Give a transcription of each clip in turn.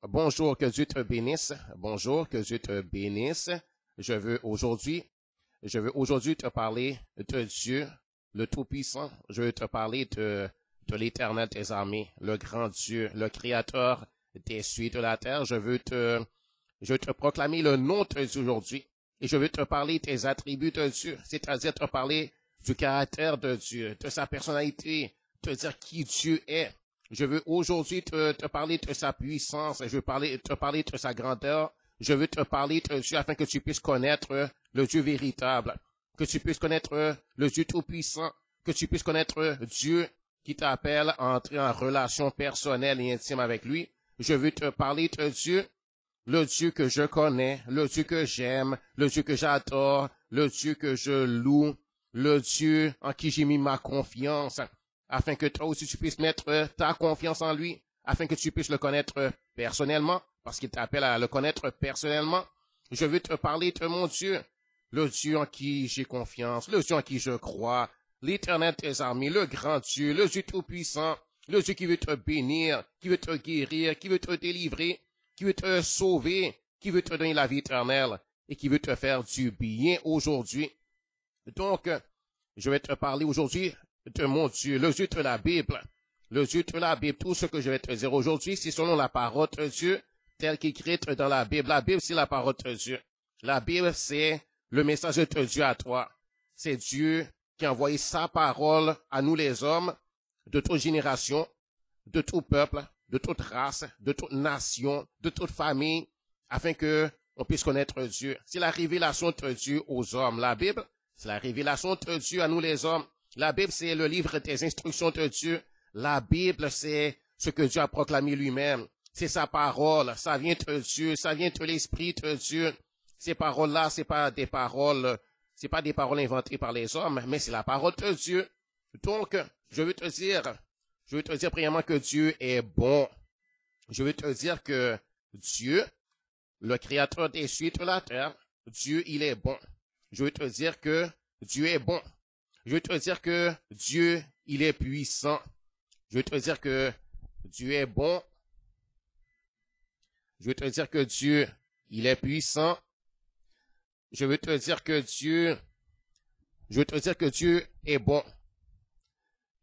Bonjour, que Dieu te bénisse. Bonjour, que Dieu te bénisse. Je veux aujourd'hui te parler de Dieu, le Tout-Puissant. Je veux te parler de l'Éternel des armées, le grand Dieu, le Créateur des cieux et de la terre. Je veux te proclamer le nom de Dieu aujourd'hui. Et je veux te parler des attributs de Dieu, c'est-à-dire te parler du caractère de Dieu, de sa personnalité, te dire qui Dieu est. Je veux aujourd'hui te parler de sa puissance, je veux te parler de sa grandeur, je veux te parler de Dieu afin que tu puisses connaître le Dieu véritable, que tu puisses connaître le Dieu tout-puissant, que tu puisses connaître Dieu qui t'appelle à entrer en relation personnelle et intime avec lui. Je veux te parler de Dieu, le Dieu que je connais, le Dieu que j'aime, le Dieu que j'adore, le Dieu que je loue, le Dieu en qui j'ai mis ma confiance, afin que toi aussi tu puisses mettre ta confiance en lui, afin que tu puisses le connaître personnellement, parce qu'il t'appelle à le connaître personnellement. Je veux te parler de mon Dieu, le Dieu en qui j'ai confiance, le Dieu en qui je crois, l'Éternel des armées, le grand Dieu, le Dieu tout-puissant, le Dieu qui veut te bénir, qui veut te guérir, qui veut te délivrer, qui veut te sauver, qui veut te donner la vie éternelle et qui veut te faire du bien aujourd'hui. Donc, je vais te parler aujourd'hui de mon Dieu, le Dieu de la Bible. Le Dieu de la Bible, tout ce que je vais te dire aujourd'hui, c'est selon la parole de Dieu, telle qu'écrite dans la Bible. La Bible, c'est la parole de Dieu. La Bible, c'est le message de Dieu à toi. C'est Dieu qui a envoyé sa parole à nous les hommes, de toute génération, de tout peuple, de toute race, de toute nation, de toute famille, afin que on puisse connaître Dieu. C'est la révélation de Dieu aux hommes. La Bible, c'est la révélation de Dieu à nous les hommes. La Bible, c'est le livre des instructions de Dieu. La Bible, c'est ce que Dieu a proclamé lui-même. C'est sa parole. Ça vient de Dieu. Ça vient de l'Esprit de Dieu. Ces paroles-là, c'est pas des paroles inventées par les hommes, mais c'est la parole de Dieu. Donc, je veux te dire premièrement que Dieu est bon. Je veux te dire que Dieu, le Créateur des cieux et de la terre, Dieu, il est bon. Je veux te dire que Dieu est bon. Je veux te dire que Dieu, il est puissant. Je veux te dire que Dieu est bon. Je veux te dire que Dieu, il est puissant. Je veux te dire que Dieu est bon.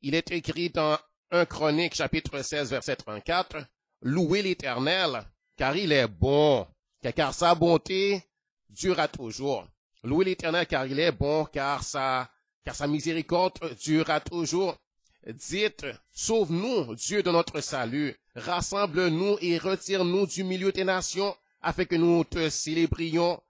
Il est écrit dans 1 Chronique, chapitre 16, verset 34, « Louez l'Éternel, car il est bon, car sa bonté durera toujours. Louez l'Éternel, car il est bon, car sa miséricorde durera toujours. Dites, sauve-nous, Dieu de notre salut, rassemble-nous et retire-nous du milieu des nations, afin que nous te célébrions,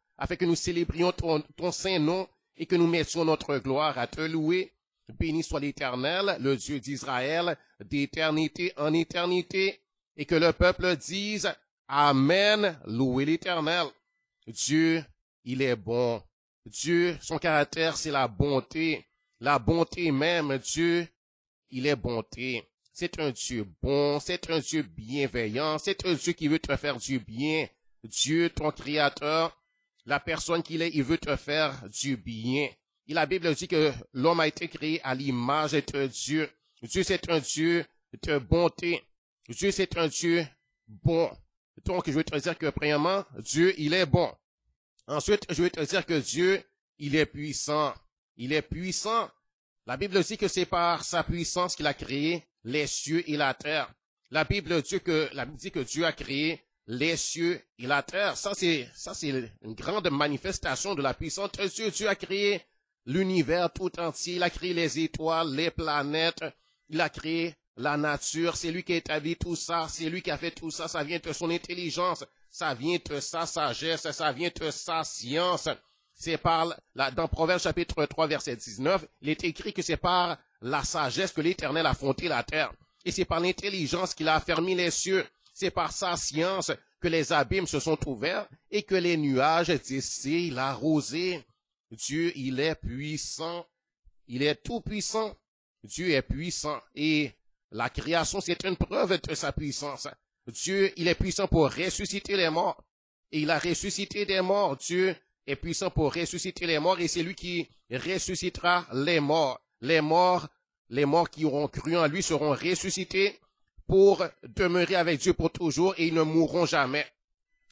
ton saint nom, et que nous mettions notre gloire à te louer. Béni soit l'Éternel, le Dieu d'Israël, d'éternité en éternité, et que le peuple dise, Amen, louez l'Éternel. Dieu, il est bon. Dieu, son caractère, c'est la bonté. La bonté même, Dieu, il est bonté. C'est un Dieu bon, c'est un Dieu bienveillant, c'est un Dieu qui veut te faire du bien. Dieu, ton Créateur, la personne qu'il est, il veut te faire du bien. Et la Bible dit que l'homme a été créé à l'image de Dieu. Dieu, c'est un Dieu de bonté. Dieu, c'est un Dieu bon. Donc, je veux te dire que, premièrement, Dieu, il est bon. Ensuite, je veux te dire que Dieu, il est puissant. Il est puissant. La Bible dit que c'est par sa puissance qu'il a créé les cieux et la terre. La Bible dit que Dieu a créé les cieux et la terre. Ça, c'est une grande manifestation de la puissance de Dieu. Dieu a créé l'univers tout entier. Il a créé les étoiles, les planètes. Il a créé la nature. C'est lui qui a établi tout ça. C'est lui qui a fait tout ça. Ça vient de son intelligence. Ça vient de sa sagesse. Ça vient de sa science. C'est dans Proverbes chapitre 3, verset 19, il est écrit que c'est par la sagesse que l'Éternel a fondé la terre. Et c'est par l'intelligence qu'il a affermi les cieux. C'est par sa science que les abîmes se sont ouverts et que les nuages distillent la rosée. Dieu, il est puissant. Il est tout puissant. Dieu est puissant. Et la création, c'est une preuve de sa puissance. Dieu, il est puissant pour ressusciter les morts. Et il a ressuscité des morts. Dieu est puissant pour ressusciter les morts et c'est lui qui ressuscitera les morts. Les morts qui auront cru en lui seront ressuscités pour demeurer avec Dieu pour toujours et ils ne mourront jamais.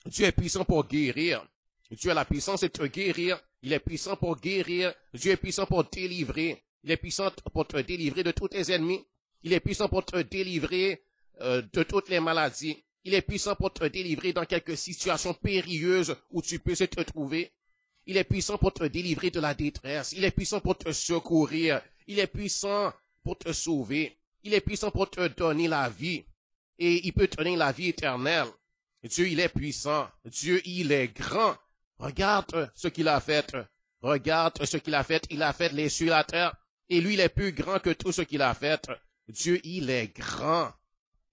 Dieu est puissant pour guérir. Dieu a la puissance de te guérir. Il est puissant pour guérir. Dieu est puissant pour délivrer. Il est puissant pour te délivrer de tous tes ennemis. Il est puissant pour te délivrer de toutes les maladies. Il est puissant pour te délivrer dans quelques situations périlleuses où tu peux te trouver. Il est puissant pour te délivrer de la détresse. Il est puissant pour te secourir. Il est puissant pour te sauver. Il est puissant pour te donner la vie. Et il peut te donner la vie éternelle. Dieu, il est puissant. Dieu, il est grand. Regarde ce qu'il a fait. Regarde ce qu'il a fait. Il a fait les cieux et la terre. Et lui, il est plus grand que tout ce qu'il a fait. Dieu, il est grand.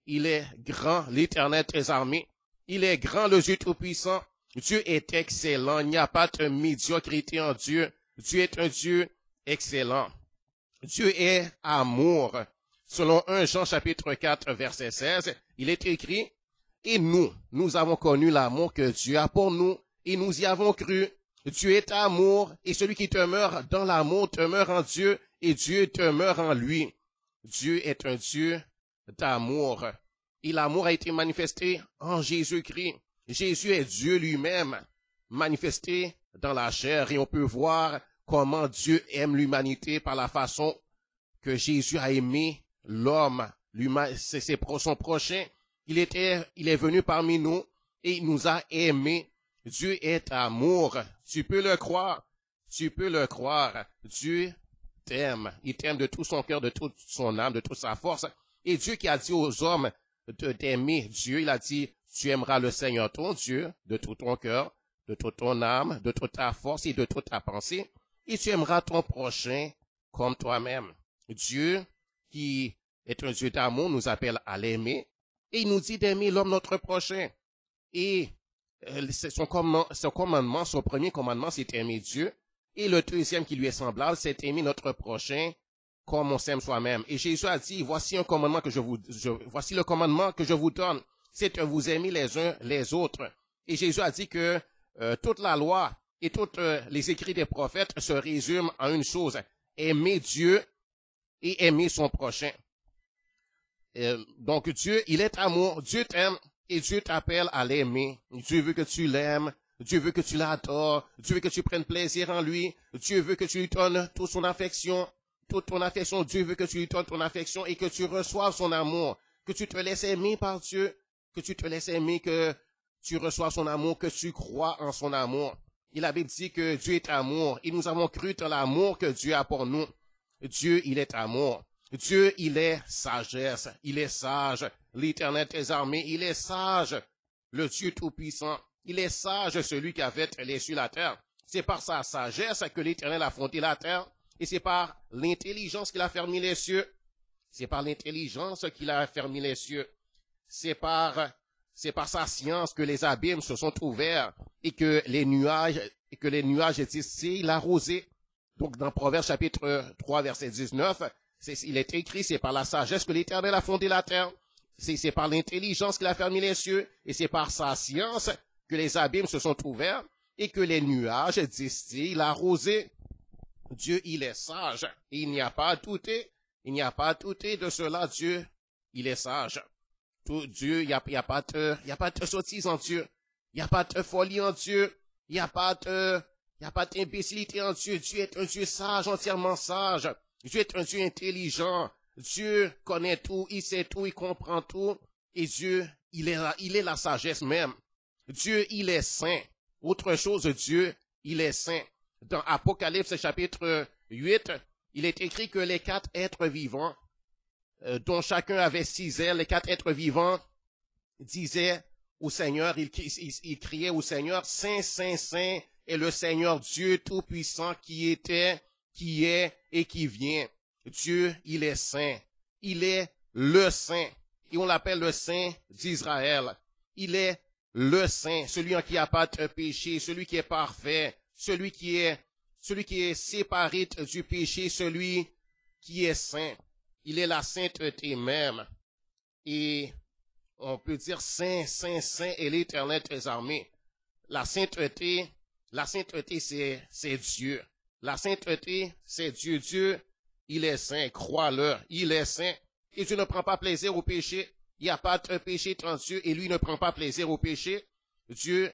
Il est grand, l'Éternel des armées. Il est grand, le Dieu tout-puissant. Dieu est excellent. Il n'y a pas de médiocrité en Dieu. Dieu est un Dieu excellent. Dieu est amour. Selon 1 Jean chapitre 4, verset 16, il est écrit, « Et nous avons connu l'amour que Dieu a pour nous, et nous y avons cru. Dieu est amour, et celui qui demeure dans l'amour demeure en Dieu, et Dieu demeure en lui. » Dieu est un Dieu d'amour. Et l'amour a été manifesté en Jésus-Christ. Jésus est Dieu lui-même, manifesté dans la chair, et on peut voir comment Dieu aime l'humanité par la façon que Jésus a aimé l'homme, c'est son prochain. Il est venu parmi nous et il nous a aimés. Dieu est amour. Tu peux le croire. Tu peux le croire. Dieu t'aime. Il t'aime de tout son cœur, de toute son âme, de toute sa force. Et Dieu qui a dit aux hommes d'aimer Dieu, il a dit, tu aimeras le Seigneur ton Dieu de tout ton cœur, de toute ton âme, de toute ta force et de toute ta pensée. Et tu aimeras ton prochain comme toi-même. Dieu, qui est un Dieu d'amour, nous appelle à l'aimer. Et il nous dit d'aimer l'homme notre prochain. Et son commandement, son premier commandement, c'est aimer Dieu. Et le deuxième qui lui est semblable, c'est aimer notre prochain comme on s'aime soi-même. Et Jésus a dit, voici le commandement que je vous donne, c'est de vous aimer les uns les autres. Et Jésus a dit que toute la loi et tous les écrits des prophètes se résument en une chose, aimer Dieu et aimer son prochain. Donc Dieu, il est amour, Dieu t'aime et Dieu t'appelle à l'aimer. Dieu veut que tu l'aimes, Dieu veut que tu l'adores, Dieu veut que tu prennes plaisir en lui, Dieu veut que tu lui donnes toute ton affection, Dieu veut que tu lui donnes ton affection et que tu reçoives son amour, que tu te laisses aimer par Dieu, que tu te laisses aimer, que tu reçois son amour, que tu crois en son amour. Il avait dit que Dieu est amour et nous avons cru dans l'amour que Dieu a pour nous. Dieu, il est amour. Dieu, il est sagesse, il est sage, l'Éternel des armées, il est sage, le Dieu tout-puissant, il est sage, celui qui a fait les cieux et la terre. C'est par sa sagesse que l'Éternel a fondé la terre, et c'est par l'intelligence qu'il a fermé les cieux. C'est par l'intelligence qu'il a fermé les cieux. C'est par sa science que les abîmes se sont ouverts, et que les nuages existent, il a arrosé. Donc, dans Proverbes chapitre 3, verset 19, il est écrit, c'est par la sagesse que l'Éternel a fondé la terre, c'est par l'intelligence qu'il a fermé les cieux, et c'est par sa science que les abîmes se sont ouverts, et que les nuages distillent, il a arrosé. Dieu, il est sage, et il n'y a pas à douter de cela. Dieu, il est sage. Dieu, il n'y a pas de sottise en Dieu, il n'y a pas de folie en Dieu, il n'y a pas d'imbécilité en Dieu. Dieu est un Dieu sage, entièrement sage. Dieu est un Dieu intelligent. Dieu connaît tout, il sait tout, il comprend tout. Et Dieu, il est la sagesse même. Dieu, il est saint. Autre chose, Dieu, il est saint. Dans Apocalypse chapitre 8, il est écrit que les 4 êtres vivants, dont chacun avait 6 ailes, les 4 êtres vivants disaient au Seigneur, ils criaient au Seigneur, Saint, Saint, Saint est le Seigneur Dieu Tout-Puissant qui était, qui est et qui vient. Dieu, il est saint. Il est le saint. Et on l'appelle le saint d'Israël. Il est le saint, celui en qui il n'y a pas de péché, celui qui est parfait, celui qui est séparé du péché, celui qui est saint. Il est la sainteté même. Et on peut dire saint, saint, saint est l'Éternel des armées. La sainteté, c'est Dieu. La sainteté, c'est Dieu. Dieu, il est saint, crois-le, il est saint. Et Dieu ne prend pas plaisir au péché. Il n'y a pas de péché devant Dieu et lui ne prend pas plaisir au péché. Dieu